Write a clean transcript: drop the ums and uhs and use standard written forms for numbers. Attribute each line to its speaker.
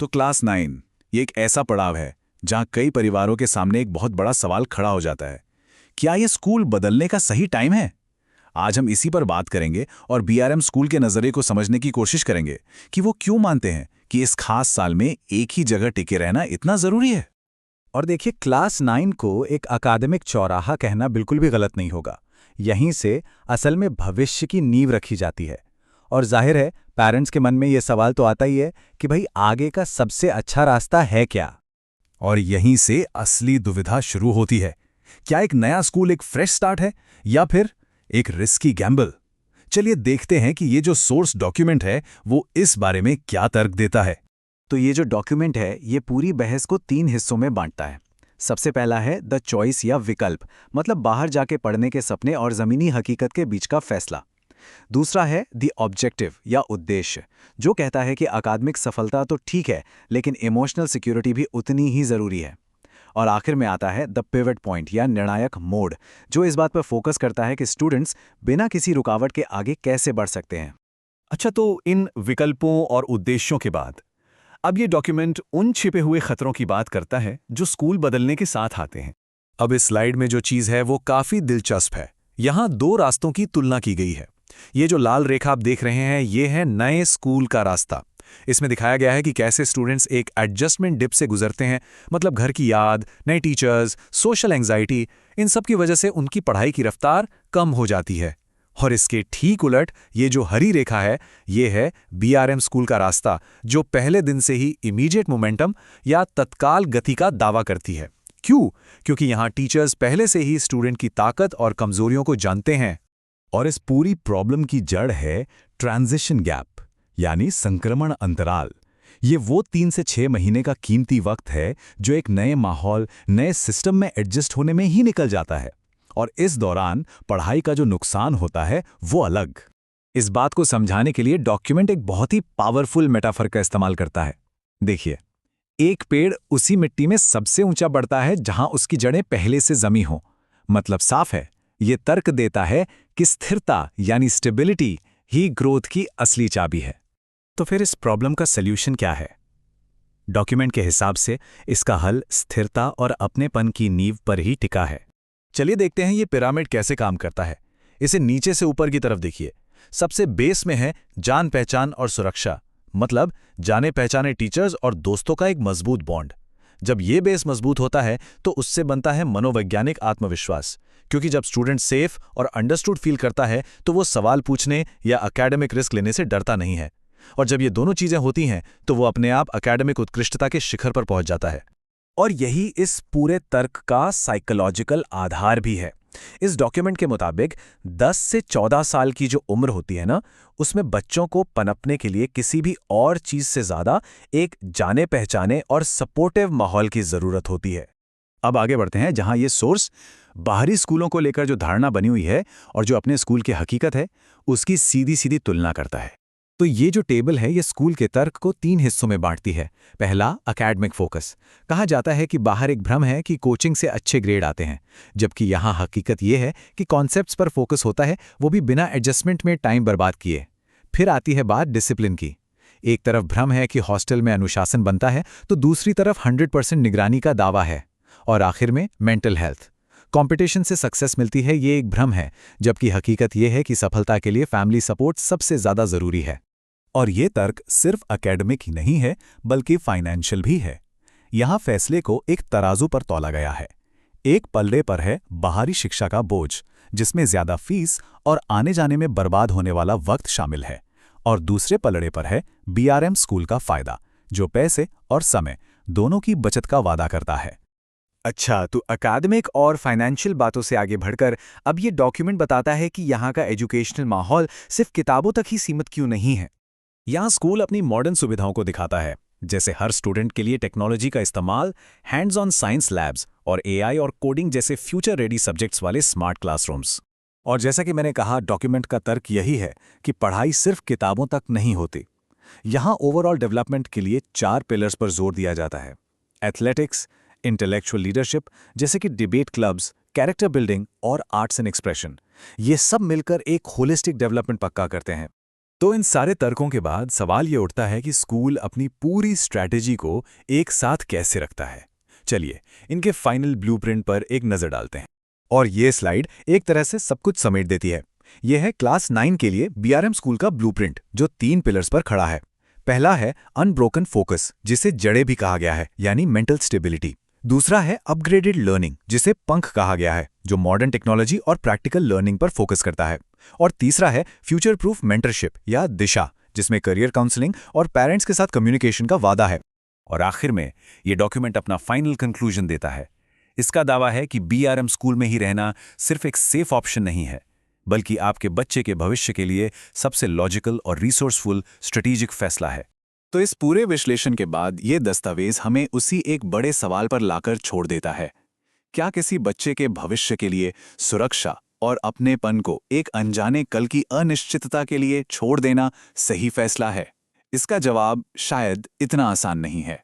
Speaker 1: तो क्लास 9 ये एक ऐसा पड़ाव है जहां कई परिवारों के सामने एक बहुत बड़ा सवाल खड़ा हो जाता है। क्या ये स्कूल बदलने का सही टाइम है? आज हम इसी पर बात करेंगे और बीआरएम स्कूल के नजरिए को समझने की कोशिश करेंगे कि वो क्यों मानते हैं कि इस खास साल में एक ही जगह टिके रहना इतना जरूरी है।
Speaker 2: और देखिए, क्लास 9 को एक अकादमिक चौराहा कहना बिल्कुल भी गलत नहीं होगा। यहीं से असल में भविष्य की नींव रखी जाती है। और जाहिर है, पेरेंट्स के मन में ये सवाल तो आता ही है कि भाई आगे का सबसे अच्छा रास्ता है क्या।
Speaker 1: और यहीं से असली दुविधा शुरू होती है। क्या एक नया स्कूल एक फ्रेश स्टार्ट है या फिर एक रिस्की गैम्बल? चलिए देखते हैं कि ये जो सोर्स डॉक्यूमेंट है वो इस बारे में क्या तर्क देता है।
Speaker 2: तो ये जो डॉक्यूमेंट है ये पूरी बहस को 3 हिस्सों में बांटता है। सबसे पहला है द चॉइस या विकल्प, मतलब बाहर जाके पढ़ने के सपने और ज़मीनी हकीकत के बीच का फैसला। दूसरा है द ऑब्जेक्टिव या उद्देश्य, जो कहता है कि अकादमिक सफलता तो ठीक है लेकिन इमोशनल सिक्योरिटी भी उतनी ही ज़रूरी है। और आखिर में आता है द पिवट पॉइंट या निर्णायक मोड़, जो इस बात पर फोकस करता है कि स्टूडेंट्स बिना किसी रुकावट के आगे कैसे बढ़ सकते हैं।
Speaker 3: अच्छा, तो इन विकल्पों और उद्देश्यों के बाद अब ये डॉक्यूमेंट उन छिपे हुए खतरों की बात करता है जो स्कूल बदलने के साथ आते हैं।
Speaker 1: अब इस स्लाइड में जो चीज़ है वो काफ़ी दिलचस्प है। यहाँ 2 रास्तों की तुलना की गई है। ये जो लाल रेखा आप देख रहे हैं ये है नए स्कूल का रास्ता। इसमें दिखाया गया है कि कैसे स्टूडेंट्स एक एडजस्टमेंट डिप से गुजरते हैं, मतलब घर की याद, नए टीचर्स, सोशल एंग्जाइटी, इन सब की वजह से उनकी पढ़ाई की रफ्तार कम हो जाती है। और इसके ठीक उलट ये जो हरी रेखा है ये है बीआरएम स्कूल का रास्ता, जो पहले दिन से ही इमीडिएट मोमेंटम या तत्काल गति का दावा करती है। क्यों? क्योंकि यहाँ टीचर्स पहले से ही स्टूडेंट की ताकत और कमजोरियों को जानते हैं। और इस पूरी प्रॉब्लम की जड़ है ट्रांजिशन गैप, यानी संक्रमण अंतराल। ये वो 3 से 6 महीने का कीमती वक्त है जो एक नए माहौल, नए सिस्टम में एडजस्ट होने में ही निकल जाता है। और इस दौरान पढ़ाई का जो नुकसान होता है वो अलग।
Speaker 2: इस बात को समझाने के लिए डॉक्यूमेंट एक बहुत ही पावरफुल मेटाफर का इस्तेमाल करता है। देखिए, एक पेड़ उसी मिट्टी में सबसे ऊंचा बढ़ता है जहां उसकी जड़ें पहले से जमी हों। मतलब साफ है, ये तर्क देता है कि स्थिरता यानी स्टेबिलिटी ही ग्रोथ की असली चाबी है। तो फिर इस प्रॉब्लम का सल्यूशन क्या है? डॉक्यूमेंट के हिसाब से इसका हल स्थिरता और अपनेपन की नींव पर ही टिका है।
Speaker 1: चलिए देखते हैं ये पिरामिड कैसे काम करता है। इसे नीचे से ऊपर की तरफ देखिए। सबसे बेस में है जान पहचान और सुरक्षा, मतलब जाने पहचाने टीचर्स और दोस्तों का एक मजबूत बॉन्ड। जब ये बेस मजबूत होता है तो उससे बनता है मनोवैज्ञानिक आत्मविश्वास, क्योंकि जब स्टूडेंट सेफ और अंडरस्टूड फील करता है तो वो सवाल पूछने या एकेडमिक रिस्क लेने से डरता नहीं है। और जब ये दोनों चीजें होती हैं तो वो अपने आप एकेडमिक उत्कृष्टता के शिखर पर पहुंच जाता है।
Speaker 2: और यही इस पूरे तर्क का साइकोलॉजिकल आधार भी है। इस डॉक्यूमेंट के मुताबिक 10 से 14 साल की जो उम्र होती है ना, उसमें बच्चों को पनपने के लिए किसी भी और चीज से ज्यादा एक जाने पहचाने और सपोर्टिव माहौल की जरूरत होती है। अब आगे बढ़ते हैं, जहां ये सोर्स बाहरी स्कूलों को लेकर जो धारणा बनी हुई है और जो अपने स्कूल की हकीकत है उसकी सीधी सीधी तुलना करता है। तो ये जो टेबल है ये स्कूल के तर्क को 3 हिस्सों में बांटती है। पहला, एकेडमिक फोकस। कहा जाता है कि बाहर एक भ्रम है कि कोचिंग से अच्छे ग्रेड आते हैं, जबकि यहाँ हकीकत ये है कि कॉन्सेप्ट्स पर फोकस होता है, वो भी बिना एडजस्टमेंट में टाइम बर्बाद किए। फिर आती है बात डिसिप्लिन की। एक तरफ भ्रम है कि हॉस्टल में अनुशासन बनता है, तो दूसरी तरफ 100% निगरानी का दावा है। और आखिर में मेंटल हेल्थ। कंपटीशन से सक्सेस मिलती है, ये एक भ्रम है, जबकि हकीकत ये है कि सफलता के लिए फैमिली सपोर्ट सबसे ज्यादा जरूरी है।
Speaker 1: और ये तर्क सिर्फ एकेडमिक ही नहीं है बल्कि फाइनेंशियल भी है। यहाँ फैसले को एक तराजू पर तौला गया है। एक पल्ले पर है बाहरी शिक्षा का बोझ, जिसमें ज्यादा फीस और आने जाने में बर्बाद होने वाला वक्त शामिल है, और दूसरे पलड़े पर है बीआरएम स्कूल का फायदा, जो पैसे और समय दोनों की बचत का वादा करता है।
Speaker 2: अच्छा, तो अकादमिक और फाइनेंशियल बातों से आगे बढ़कर अब ये डॉक्यूमेंट बताता है कि यहाँ का एजुकेशनल माहौल सिर्फ किताबों तक ही सीमित क्यों नहीं है।
Speaker 1: यहाँ स्कूल अपनी मॉडर्न सुविधाओं को दिखाता है, जैसे हर स्टूडेंट के लिए टेक्नोलॉजी का इस्तेमाल, हैंड्स ऑन साइंस लैब्स और एआई और कोडिंग जैसे फ्यूचर रेडी सब्जेक्ट्स वाले स्मार्ट क्लासरूम्स। और जैसा कि मैंने कहा, डॉक्यूमेंट का तर्क यही है कि पढ़ाई सिर्फ किताबों तक नहीं होती। यहाँ ओवरऑल डेवलपमेंट के लिए 4 पिलर्स पर जोर दिया जाता है। एथलेटिक्स, इंटेलेक्चुअल लीडरशिप जैसे कि डिबेट क्लब्स, कैरेक्टर बिल्डिंग और आर्ट्स एंड एक्सप्रेशन, ये सब मिलकर एक होलिस्टिक डेवलपमेंट पक्का करते हैं। तो इन सारे तर्कों के बाद सवाल ये उठता है कि स्कूल अपनी पूरी स्ट्रैटेजी को एक साथ कैसे रखता है। चलिए, इनके फाइनल ब्लूप्रिंट पर एक नज़र डालते हैं।
Speaker 2: और ये स्लाइड एक तरह से सब कुछ समेट देती है। यह है क्लास 9 के लिए बीआरएम स्कूल का ब्लूप्रिंट, जो 3 पिलर्स पर खड़ा है। पहला है अनब्रोकन फोकस, जिसे जड़े भी कहा गया है, यानी मेंटल स्टेबिलिटी। दूसरा है अपग्रेडेड लर्निंग, जिसे पंख कहा गया है, जो मॉडर्न टेक्नोलॉजी और प्रैक्टिकल लर्निंग पर फोकस करता है। और तीसरा है फ्यूचर प्रूफ मेंटरशिप या दिशा, जिसमें करियर काउंसलिंग और पेरेंट्स के साथ कम्युनिकेशन का वादा है।
Speaker 1: और आखिर में ये डॉक्यूमेंट अपना फाइनल कंक्लूजन देता है। इसका दावा है कि बीआरएम स्कूल में ही रहना सिर्फ एक सेफ ऑप्शन नहीं है, बल्कि आपके बच्चे के भविष्य के लिए सबसे लॉजिकल और रिसोर्सफुल स्ट्रेटेजिक फैसला है।
Speaker 3: तो इस पूरे विश्लेषण के बाद ये दस्तावेज हमें उसी एक बड़े सवाल पर लाकर छोड़ देता है। क्या किसी बच्चे के भविष्य के लिए सुरक्षा और अपनेपन को एक अनजाने कल की अनिश्चितता के लिए छोड़ देना सही फैसला है? इसका जवाब शायद इतना आसान नहीं है।